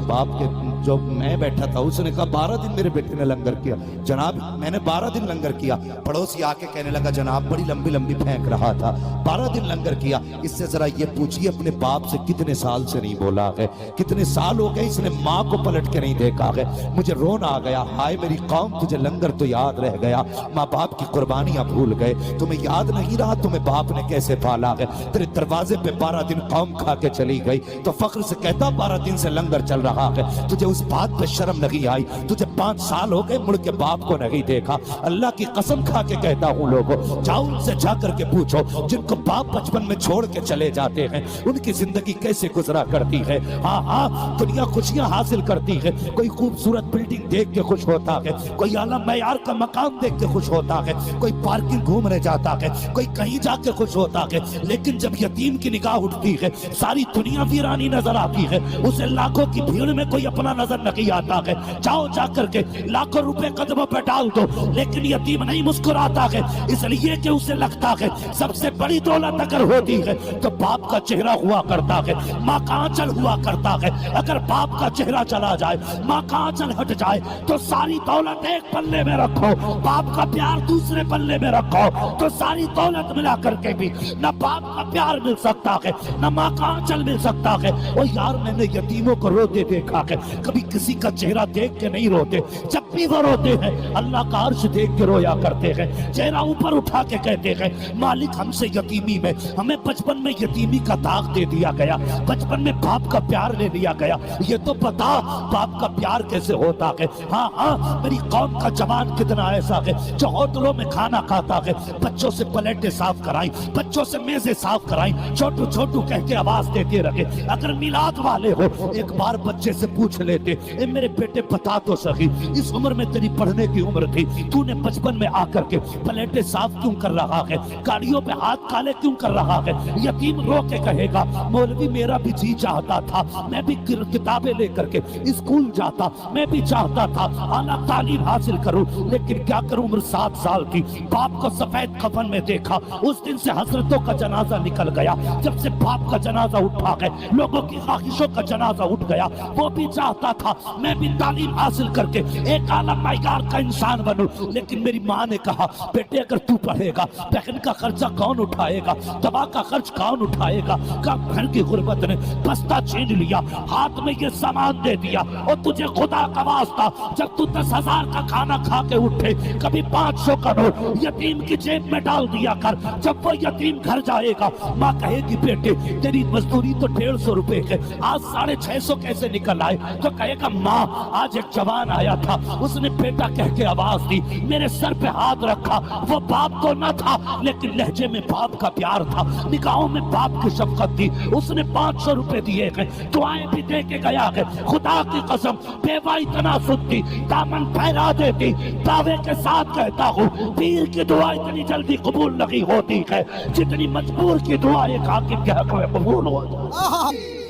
बाप के जो मैं बैठा था उसने कहा 12 दिन मेरे बेटे ने लंगर किया। जनाब मैंने 12 दिन लंगर किया। पड़ोसी आके कहने लगा जनाब बड़ी लंबी लंबी फेंक रहा था, 12 दिन लंगर किया। इससे जरा ये पूछिए अपने बाप से कितने साल से नहीं बोला है, कितने साल हो गए इसने माँ को पलट के नहीं देखा है। मुझे रोना आ गया, हाय मेरी कौम तुझे लंगर तो याद रह गया, माँ बाप की कुर्बानियां भूल गए, तुम्हें याद नहीं रहा तुम्हें बाप ने कैसे पाला है। तेरे दरवाजे पे 12 दिन कौम खा के चली गई तो फख्र से कहता 12 दिन से लंगर चल रहा है, तुझे उस बात पे शर्म नहीं आई, तुझे 5 साल हो गए मुड़ के बाप को नहीं देखा। अल्लाह की कसम खा के कहता हूँ लोगों, जाओ उनसे जा करके पूछो जिनको बाप बचपन में छोड़ के चले जाते हैं उनकी जिंदगी कैसे गुजरा करती है। हाँ हाँ दुनिया खुशियां हासिल करती है, कोई खूबसूरत बिल्डिंग देख के खुश होता है, कोई आला मयार का मकान देख के खुश होता है, कोई पार्किंग घूमने जाता है, कोई कहीं जाके खुश होता है। लेकिन जब यतीम की निगाह उठती है सारी दुनिया वीरानी नजर आती है, उसे लाखों की भीड़ में कोई अपना नजर नहीं आता है। जाओ जाकर के लाखों रुपए कदमों पर डाल दो लेकिन यतीम नहीं मुस्कुराता है, इसलिए कि उसे लगता है सबसे बड़ी दौलत अगर होती है तो बाप का चेहरा हुआ करता है, माँ का आंचल हुआ करता है। अगर बाप का चेहरा चला जाए, माँ का आंचल हट जाए तो सारी दौलत एक पल्ले में रखो, बाप का प्यार दूसरे पल्ले में रखो तो सारी दौलत मिला करके भी न बाप का प्यार मिल सकता है न माँ का आंचल मिल सकता है। और यार मैंने यतीमों को रोते देखा है, कभी किसी का चेहरा देख के नहीं रोते, जब भी वो रोते हैं अल्लाह का अर्श देख के रोया करते हैं, चेहरा ऊपर उठा के कहते हैं मालिक हमसे यतीमी में, हमें बचपन में यतीमी का दाग दे दिया गया, बचपन में बाप का प्यार ले लिया गया, ये तो बता बाप का प्यार कैसे होता है। हाँ हाँ मेरी कौम का जवान कितना ऐसा है जो होटलों में खाना खाता है, बच्चों से प्लेटें साफ कराई, बच्चों से मेजें साफ कराई, छोटू छोटू कह के आवाज देते रखे। अगर मिलाद वाले हो एक बार बच्चे से पूछ लेते ए मेरे बेटे बता तो सही इस उम्र में तेरी पढ़ने की उम्र थी, तूने बचपन में आकर के प्लेटें साफ क्यों कर रहा है, गाड़ियों पे हाथ काले क्यों कर रहा है। यतीम रो के कहेगा मौलवी मेरा भी जी चाहता था, मैं भी किताबें लेकर के स्कूल जाता, मैं भी चाहता था आला तालीम हासिल करूं, लेकिन क्या करूं उम्र 7 साल की, बाप को सफेद कफन में देखा, उस दिन से हजरतों का जनाजा निकल गया, जब से बाप का जनाजा उठा है लोगों की ख्वाहिशों का जनाजा उठ गया। वो भी चाहता था मैं भी तालीम हासिल करके एक आला मयार का इंसान बनूं, लेकिन मेरी माँ ने कहा बेटे अगर तू पढ़ेगा बहन का खर्चा कौन उठाएगा, दवा का खर्च कौन उठाएगा। घर की गुर्बत ने बस्ता छीन लिया, हाथ में ये सामान दे दिया और तुझे खुदा का वास्ता जब तू 10,000 का खाना खा के उठे कभी 500 का नोट यतीम की जेब में डाल दिया कर। जब वो यतीम घर जाएगा माँ कहेगी बेटे तेरी मजदूरी तो 150 रुपए है, आज 650 कैसे निकल आए, तो कहेगा माँ आज एक जवान आया था उसने बेटा कह के आवाज दी, मेरे सर पे हाथ रखा, वो बाप तो न था लेकिन लहजे में बाप का प्यार था, निगाहों में बाप की शफकत थी, उसने 500 रुपए दिए हैं, दुआएं भी दे के गया है। खुदा की कसम बेवा इतना सुनती दामन फैला देती, दावे के साथ कहता हूँ पीर की दुआ इतनी जल्दी कबूल नहीं होती है जितनी मजबूर की दुआ एक हाकिम के हक में कबूल होती है।